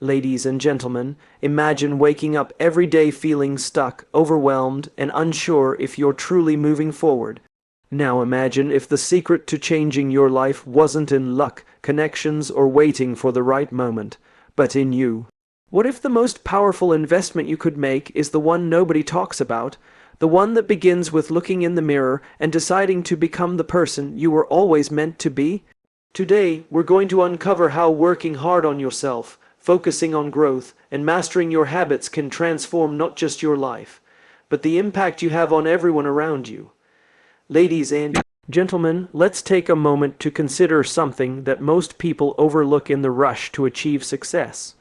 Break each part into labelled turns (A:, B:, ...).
A: Ladies and gentlemen, imagine waking up every day feeling stuck, overwhelmed, and unsure if you're truly moving forward. Now imagine if the secret to changing your life wasn't in luck, connections, or waiting for the right moment, but in you. What if the most powerful investment you could make is the one nobody talks about, the one that begins with looking in the mirror and deciding to become the person you were always meant to be? Today, we're going to uncover how working hard on yourself, focusing on growth, and mastering your habits can transform not just your life, but the impact you have on everyone around you. Ladies and gentlemen, let's take a moment to consider something that most people overlook in the rush to achieve success.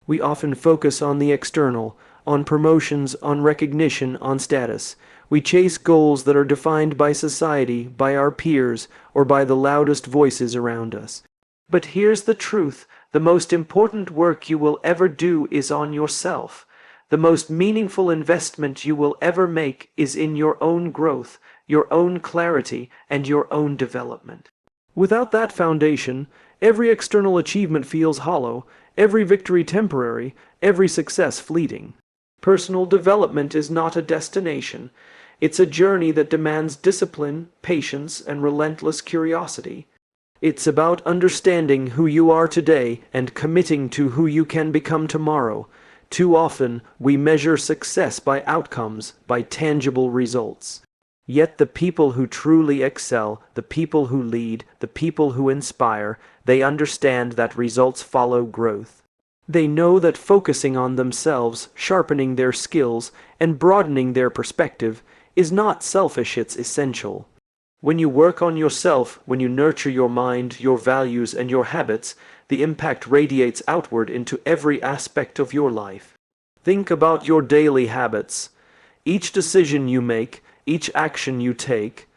A: We often focus on the external, on promotions, on recognition, on status. We chase goals that are defined by society, by our peers, or by the loudest voices around us. But here's the truth. The most important work you will ever do is on yourself. The most meaningful investment you will ever make is in your own growth, your own clarity, and your own development. Without that foundation, every external achievement feels hollow, every victory temporary, every success fleeting. Personal development is not a destination. It's a journey that demands discipline, patience, and relentless curiosity. It's about understanding who you are today and committing to who you can become tomorrow. Too often, we measure success by outcomes, by tangible results. Yet the people who truly excel, the people who lead, the people who inspire, they understand that results follow growth. They know that focusing on themselves, sharpening their skills, and broadening their perspective is not selfish, it's essential. When you work on yourself, when you nurture your mind, your values, and your habits, the impact radiates outward into every aspect of your life. Think about your daily habits. Each decision you make, each action you take,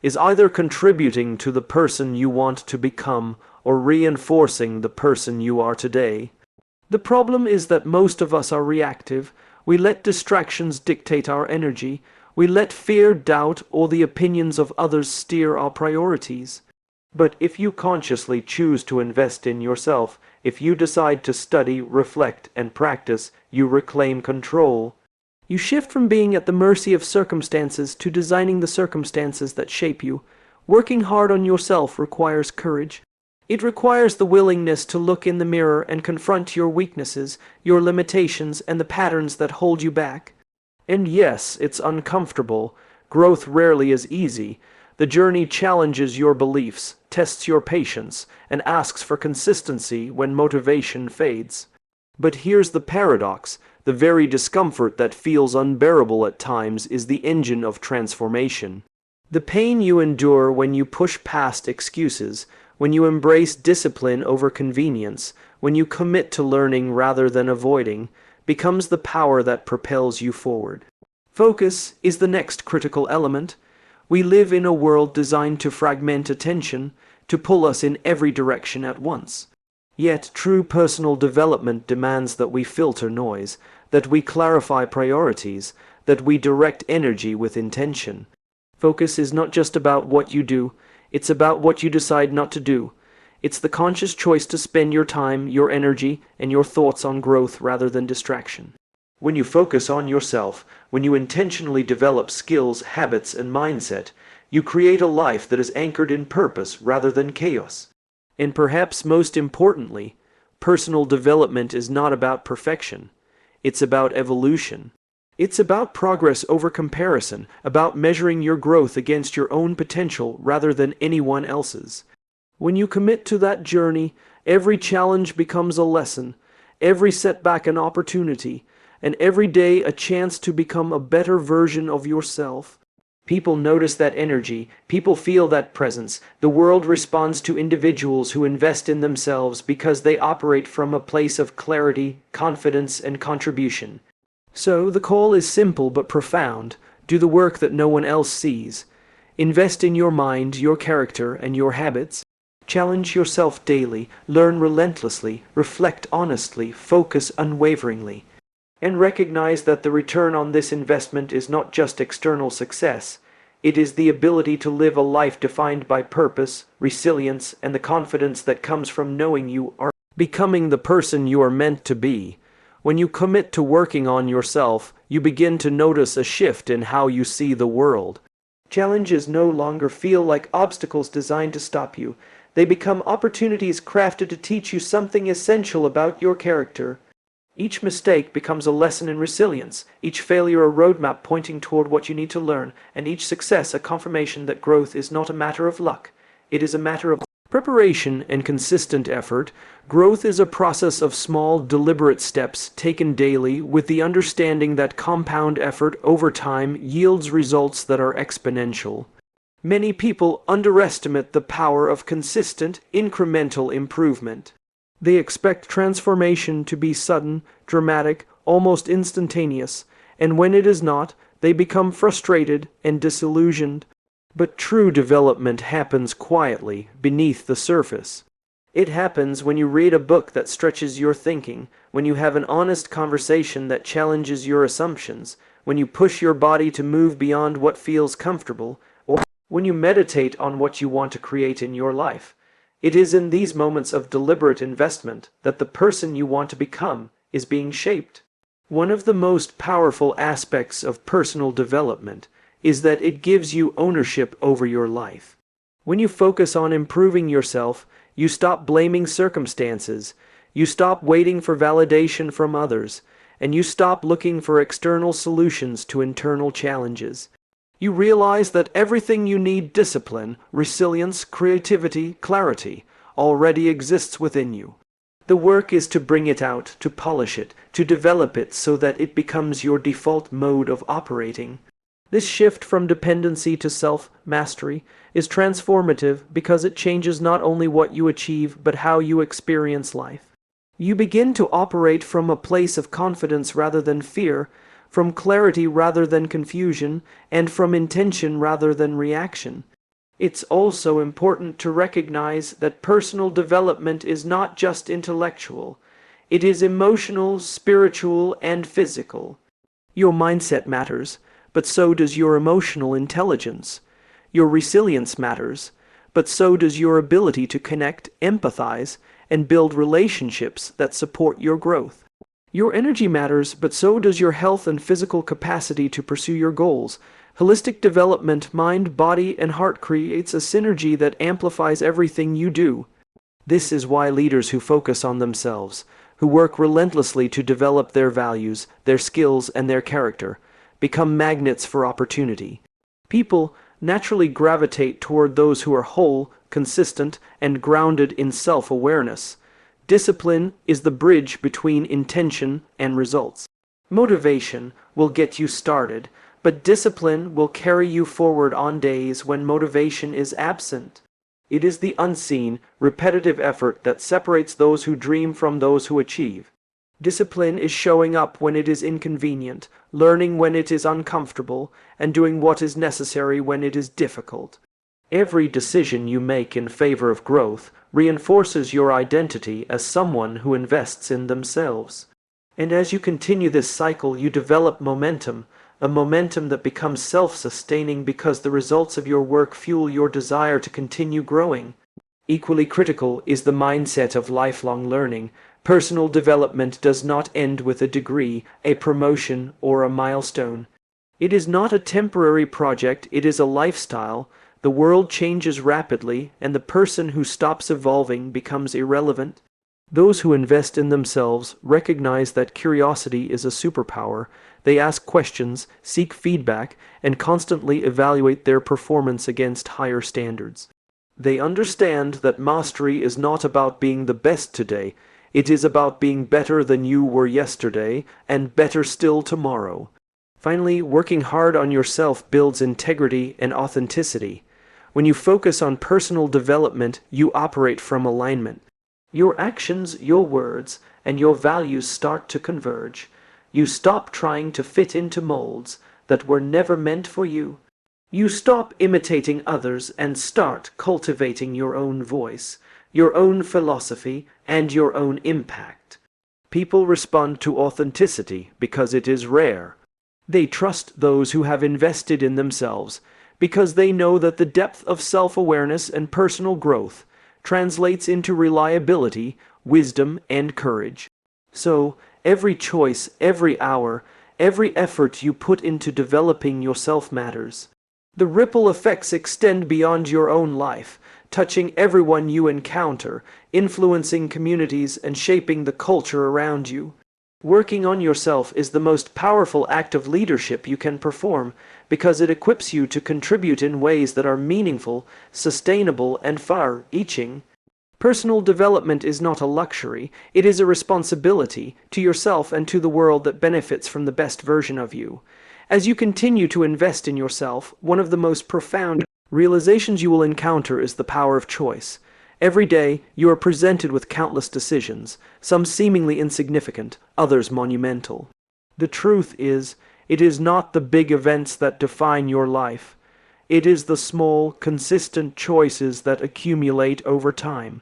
A: is either contributing to the person you want to become or reinforcing the person you are today. The problem is that most of us are reactive. We let distractions dictate our energy. We let fear, doubt, or the opinions of others steer our priorities. But if you consciously choose to invest in yourself, if you decide to study, reflect, and practice, you reclaim control. You shift from being at the mercy of circumstances to designing the circumstances that shape you. Working hard on yourself requires courage. It requires the willingness to look in the mirror and confront your weaknesses, your limitations, and the patterns that hold you back. And yes, it's uncomfortable. Growth rarely is easy. The journey challenges your beliefs, tests your patience, and asks for consistency when motivation fades. But here's the paradox. The very discomfort that feels unbearable at times is the engine of transformation. The pain you endure when you push past excuses, when you embrace discipline over convenience, when you commit to learning rather than avoiding, becomes the power that propels you forward. Focus is the next critical element. We live in a world designed to fragment attention, to pull us in every direction at once. Yet true personal development demands that we filter noise, that we clarify priorities, that we direct energy with intention. Focus is not just about what you do, it's about what you decide not to do. It's the conscious choice to spend your time, your energy, and your thoughts on growth rather than distraction. When you focus on yourself, when you intentionally develop skills, habits, and mindset, you create a life that is anchored in purpose rather than chaos. And perhaps most importantly, personal development is not about perfection. It's about evolution. It's about progress over comparison, about measuring your growth against your own potential rather than anyone else's. When you commit to that journey, every challenge becomes a lesson, every setback an opportunity, and every day a chance to become a better version of yourself. People notice that energy, people feel that presence. The world responds to individuals who invest in themselves because they operate from a place of clarity, confidence, and contribution. So the call is simple but profound. Do the work that no one else sees. Invest in your mind, your character, and your habits. Challenge yourself daily, learn relentlessly, reflect honestly, focus unwaveringly. And recognize that the return on this investment is not just external success. It is the ability to live a life defined by purpose, resilience, and the confidence that comes from knowing you are becoming the person you are meant to be. When you commit to working on yourself, you begin to notice a shift in how you see the world. Challenges no longer feel like obstacles designed to stop you. They become opportunities crafted to teach you something essential about your character. Each mistake becomes a lesson in resilience, each failure a roadmap pointing toward what you need to learn, and each success a confirmation that growth is not a matter of luck. It is a matter of preparation and consistent effort. Growth is a process of small, deliberate steps taken daily with the understanding that compound effort over time yields results that are exponential. Many people underestimate the power of consistent, incremental improvement. They expect transformation to be sudden, dramatic, almost instantaneous, and when it is not, they become frustrated and disillusioned. But true development happens quietly, beneath the surface. It happens when you read a book that stretches your thinking, when you have an honest conversation that challenges your assumptions, when you push your body to move beyond what feels comfortable, or when you meditate on what you want to create in your life. It is in these moments of deliberate investment that the person you want to become is being shaped. One of the most powerful aspects of personal development is that it gives you ownership over your life. When you focus on improving yourself, you stop blaming circumstances, you stop waiting for validation from others, and you stop looking for external solutions to internal challenges. You realize that everything you need, discipline, resilience, creativity, clarity, already exists within you. The work is to bring it out, to polish it, to develop it so that it becomes your default mode of operating. This shift from dependency to self-mastery is transformative because it changes not only what you achieve but how you experience life. You begin to operate from a place of confidence rather than fear, from clarity rather than confusion, and from intention rather than reaction. It's also important to recognize that personal development is not just intellectual. It is emotional, spiritual, and physical. Your mindset matters, but so does your emotional intelligence. Your resilience matters, but so does your ability to connect, empathize, and build relationships that support your growth. Your energy matters, but so does your health and physical capacity to pursue your goals. Holistic development, mind, body, and heart creates a synergy that amplifies everything you do. This is why leaders who focus on themselves, who work relentlessly to develop their values, their skills, and their character, become magnets for opportunity. People naturally gravitate toward those who are whole, consistent, and grounded in self-awareness. Discipline is the bridge between intention and results. Motivation will get you started, but discipline will carry you forward on days when motivation is absent. It is the unseen, repetitive effort that separates those who dream from those who achieve. Discipline is showing up when it is inconvenient, learning when it is uncomfortable, and doing what is necessary when it is difficult. Every decision you make in favor of growth reinforces your identity as someone who invests in themselves. And as you continue this cycle, you develop momentum, a momentum that becomes self-sustaining because the results of your work fuel your desire to continue growing. Equally critical is the mindset of lifelong learning. Personal development does not end with a degree, a promotion, or a milestone. It is not a temporary project, it is a lifestyle. The world changes rapidly, and the person who stops evolving becomes irrelevant. Those who invest in themselves recognize that curiosity is a superpower. They ask questions, seek feedback, and constantly evaluate their performance against higher standards. They understand that mastery is not about being the best today. It is about being better than you were yesterday, and better still tomorrow. Finally, working hard on yourself builds integrity and authenticity. When you focus on personal development, you operate from alignment. Your actions, your words, and your values start to converge. You stop trying to fit into molds that were never meant for you. You stop imitating others and start cultivating your own voice, your own philosophy, and your own impact. People respond to authenticity because it is rare. They trust those who have invested in themselves because they know that the depth of self-awareness and personal growth translates into reliability, wisdom, and courage. So, every choice, every hour, every effort you put into developing yourself matters. The ripple effects extend beyond your own life, touching everyone you encounter, influencing communities, and shaping the culture around you. Working on yourself is the most powerful act of leadership you can perform because it equips you to contribute in ways that are meaningful, sustainable, and far-reaching. Personal development is not a luxury, it is a responsibility to yourself and to the world that benefits from the best version of you. As you continue to invest in yourself, one of the most profound realizations you will encounter is the power of choice. Every day, you are presented with countless decisions, some seemingly insignificant, others monumental. The truth is, it is not the big events that define your life. It is the small, consistent choices that accumulate over time.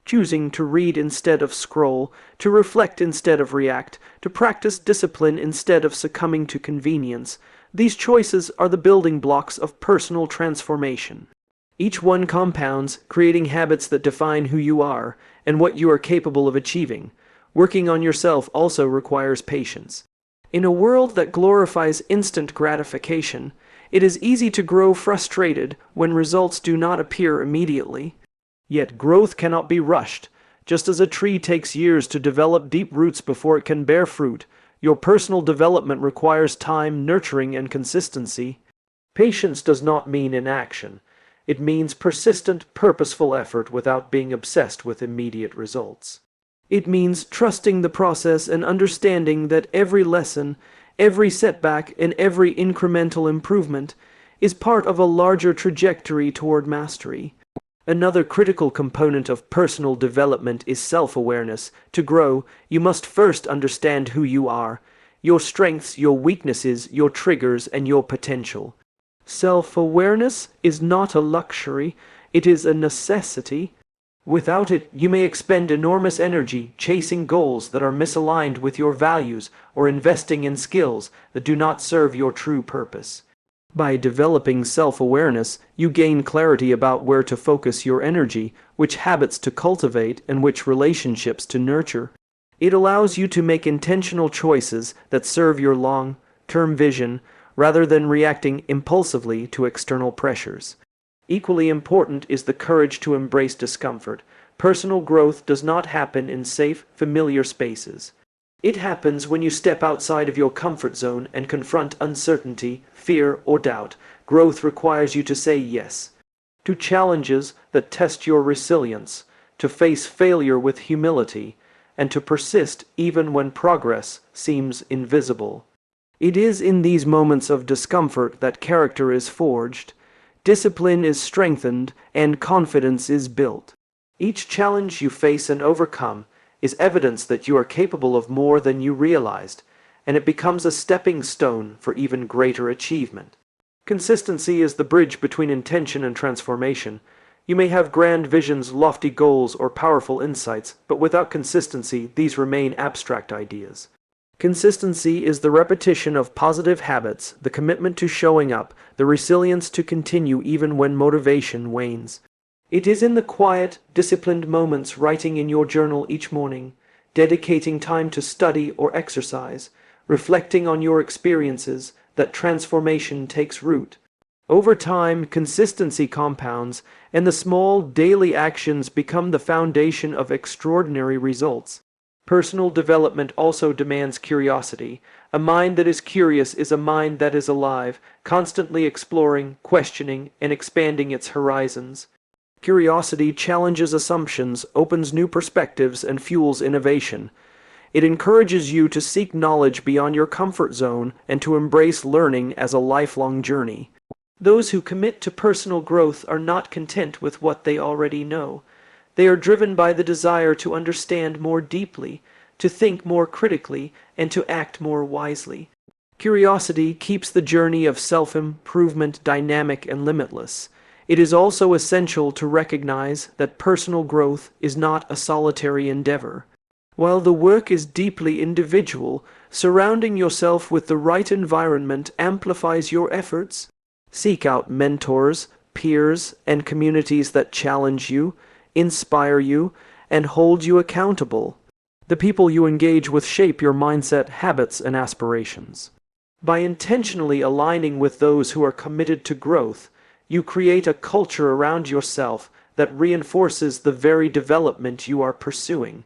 A: Choosing to read instead of scroll, to reflect instead of react, to practice discipline instead of succumbing to convenience, these choices are the building blocks of personal transformation. Each one compounds, creating habits that define who you are and what you are capable of achieving. Working on yourself also requires patience. In a world that glorifies instant gratification, it is easy to grow frustrated when results do not appear immediately. Yet growth cannot be rushed. Just as a tree takes years to develop deep roots before it can bear fruit, your personal development requires time, nurturing, and consistency. Patience does not mean inaction. It means persistent, purposeful effort without being obsessed with immediate results. It means trusting the process and understanding that every lesson, every setback, and every incremental improvement is part of a larger trajectory toward mastery. Another critical component of personal development is self-awareness. To grow, you must first understand who you are, your strengths, your weaknesses, your triggers, and your potential. Self-awareness is not a luxury, it is a necessity. Without it, you may expend enormous energy chasing goals that are misaligned with your values or investing in skills that do not serve your true purpose. By developing self-awareness, you gain clarity about where to focus your energy, which habits to cultivate, and which relationships to nurture. It allows you to make intentional choices that serve your long-term vision, rather than reacting impulsively to external pressures. Equally important is the courage to embrace discomfort. Personal growth does not happen in safe, familiar spaces. It happens when you step outside of your comfort zone and confront uncertainty, fear, or doubt. Growth requires you to say yes to challenges that test your resilience, to face failure with humility, and to persist even when progress seems invisible. It is in these moments of discomfort that character is forged, discipline is strengthened, and confidence is built. Each challenge you face and overcome is evidence that you are capable of more than you realized, and it becomes a stepping stone for even greater achievement. Consistency is the bridge between intention and transformation. You may have grand visions, lofty goals, or powerful insights, but without consistency, these remain abstract ideas. Consistency is the repetition of positive habits, the commitment to showing up, the resilience to continue even when motivation wanes. It is in the quiet, disciplined moments, writing in your journal each morning, dedicating time to study or exercise, reflecting on your experiences, that transformation takes root. Over time, consistency compounds, and the small, daily actions become the foundation of extraordinary results. Personal development also demands curiosity. A mind that is curious is a mind that is alive, constantly exploring, questioning, and expanding its horizons. Curiosity challenges assumptions, opens new perspectives, and fuels innovation. It encourages you to seek knowledge beyond your comfort zone and to embrace learning as a lifelong journey. Those who commit to personal growth are not content with what they already know. They are driven by the desire to understand more deeply, to think more critically, and to act more wisely. Curiosity keeps the journey of self-improvement dynamic and limitless. It is also essential to recognize that personal growth is not a solitary endeavor. While the work is deeply individual, surrounding yourself with the right environment amplifies your efforts. Seek out mentors, peers, and communities that challenge you, inspire you, and hold you accountable. The people you engage with shape your mindset, habits, and aspirations. By intentionally aligning with those who are committed to growth, you create a culture around yourself that reinforces the very development you are pursuing.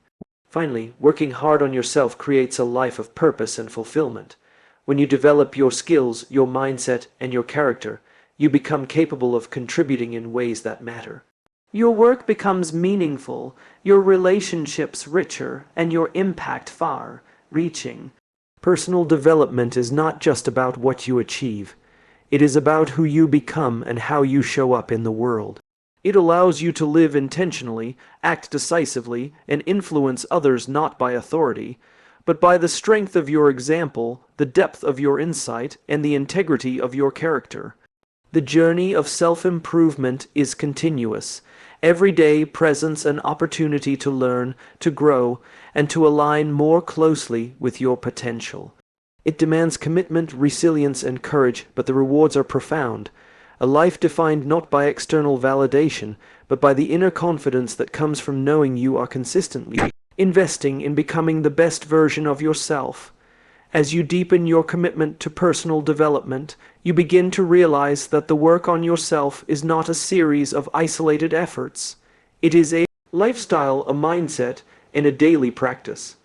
A: Finally, working hard on yourself creates a life of purpose and fulfillment. When you develop your skills, your mindset, and your character, you become capable of contributing in ways that matter. Your work becomes meaningful, your relationships richer, and your impact far-reaching. Personal development is not just about what you achieve. It is about who you become and how you show up in the world. It allows you to live intentionally, act decisively, and influence others not by authority, but by the strength of your example, the depth of your insight, and the integrity of your character. The journey of self-improvement is continuous. Every day presents an opportunity to learn, to grow, and to align more closely with your potential. It demands commitment, resilience, and courage, but the rewards are profound. A life defined not by external validation, but by the inner confidence that comes from knowing you are consistently investing in becoming the best version of yourself. As you deepen your commitment to personal development, you begin to realize that the work on yourself is not a series of isolated efforts. It is a lifestyle, a mindset, and a daily practice.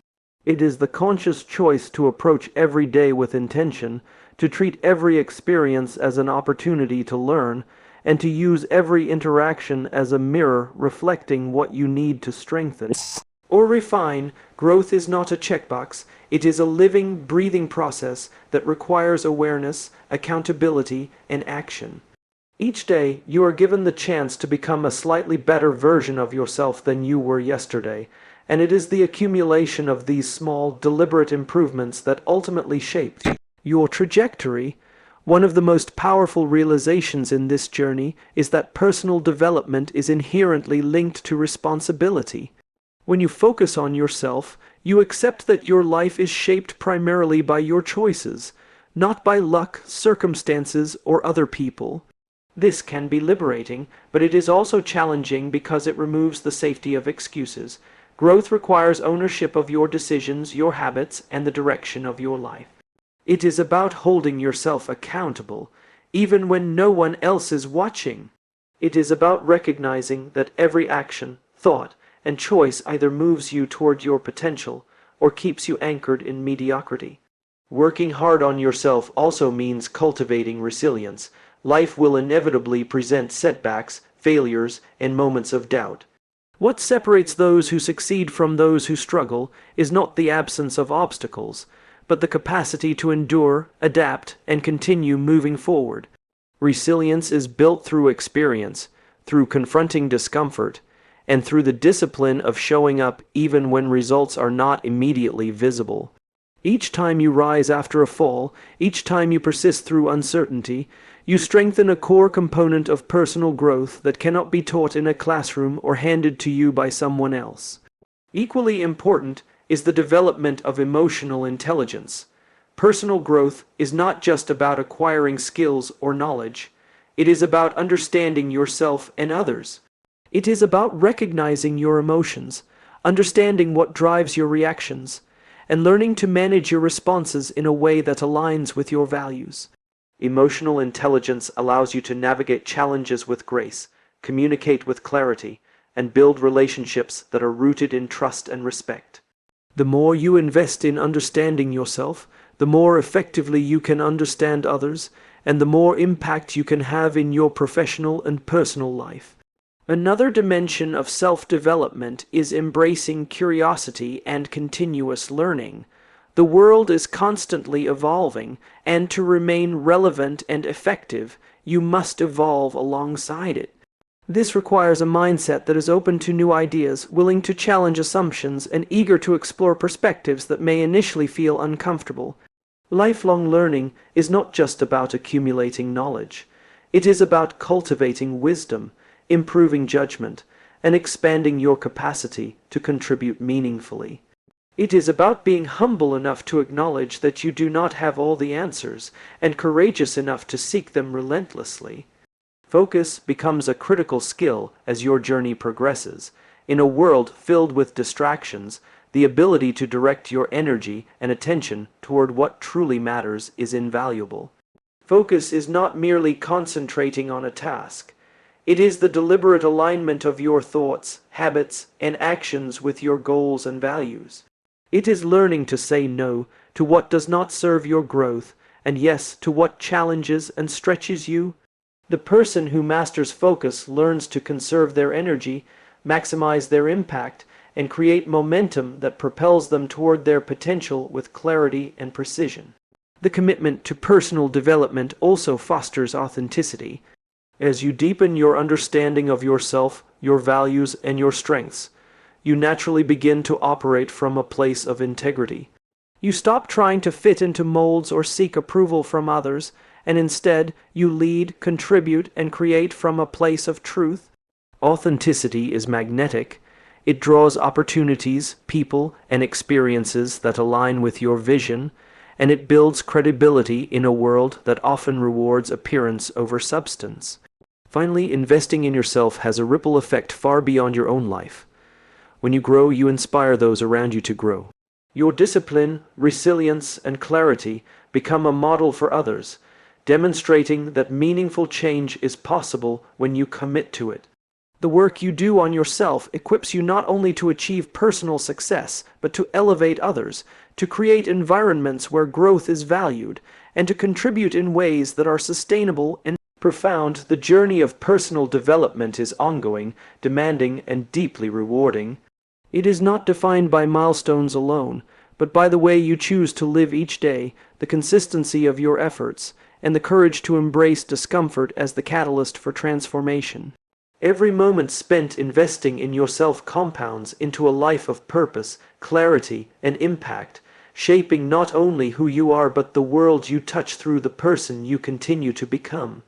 A: It is the conscious choice to approach every day with intention, to treat every experience as an opportunity to learn, and to use every interaction as a mirror reflecting what you need to strengthen or refine. Growth is not a checkbox, it is a living, breathing process that requires awareness, accountability, and action. Each day, you are given the chance to become a slightly better version of yourself than you were yesterday, and it is the accumulation of these small, deliberate improvements that ultimately shaped your trajectory. One of the most powerful realizations in this journey is that personal development is inherently linked to responsibility. When you focus on yourself, you accept that your life is shaped primarily by your choices, not by luck, circumstances, or other people. This can be liberating, but it is also challenging because it removes the safety of excuses. Growth requires ownership of your decisions, your habits, and the direction of your life. It is about holding yourself accountable, even when no one else is watching. It is about recognizing that every action, thought, and choice either moves you toward your potential or keeps you anchored in mediocrity. Working hard on yourself also means cultivating resilience. Life will inevitably present setbacks, failures, and moments of doubt. What separates those who succeed from those who struggle is not the absence of obstacles, but the capacity to endure, adapt, and continue moving forward. Resilience is built through experience, through confronting discomfort, and through the discipline of showing up even when results are not immediately visible. Each time you rise after a fall, each time you persist through uncertainty, you strengthen a core component of personal growth that cannot be taught in a classroom or handed to you by someone else. Equally important is the development of emotional intelligence. Personal growth is not just about acquiring skills or knowledge. It is about understanding yourself and others. It is about recognizing your emotions, understanding what drives your reactions, and learning to manage your responses in a way that aligns with your values. Emotional intelligence allows you to navigate challenges with grace, communicate with clarity, and build relationships that are rooted in trust and respect. The more you invest in understanding yourself, the more effectively you can understand others, and the more impact you can have in your professional and personal life. Another dimension of self-development is embracing curiosity and continuous learning. The world is constantly evolving, and to remain relevant and effective, you must evolve alongside it. This requires a mindset that is open to new ideas, willing to challenge assumptions, and eager to explore perspectives that may initially feel uncomfortable. Lifelong learning is not just about accumulating knowledge. It is about cultivating wisdom, improving judgment, and expanding your capacity to contribute meaningfully. It is about being humble enough to acknowledge that you do not have all the answers, and courageous enough to seek them relentlessly. Focus becomes a critical skill as your journey progresses. In a world filled with distractions, the ability to direct your energy and attention toward what truly matters is invaluable. Focus is not merely concentrating on a task. It is the deliberate alignment of your thoughts, habits, and actions with your goals and values. It is learning to say no to what does not serve your growth, and yes to what challenges and stretches you. The person who masters focus learns to conserve their energy, maximize their impact, and create momentum that propels them toward their potential with clarity and precision. The commitment to personal development also fosters authenticity. As you deepen your understanding of yourself, your values, and your strengths, you naturally begin to operate from a place of integrity. You stop trying to fit into molds or seek approval from others, and instead you lead, contribute, and create from a place of truth. Authenticity is magnetic. It draws opportunities, people, and experiences that align with your vision, and it builds credibility in a world that often rewards appearance over substance. Finally, investing in yourself has a ripple effect far beyond your own life. When you grow, you inspire those around you to grow. Your discipline, resilience, and clarity become a model for others, demonstrating that meaningful change is possible when you commit to it. The work you do on yourself equips you not only to achieve personal success, but to elevate others, to create environments where growth is valued, and to contribute in ways that are sustainable and profound. The journey of personal development is ongoing, demanding, and deeply rewarding. It is not defined by milestones alone, but by the way you choose to live each day, the consistency of your efforts, and the courage to embrace discomfort as the catalyst for transformation. Every moment spent investing in yourself compounds into a life of purpose, clarity, and impact, shaping not only who you are but the world you touch through the person you continue to become.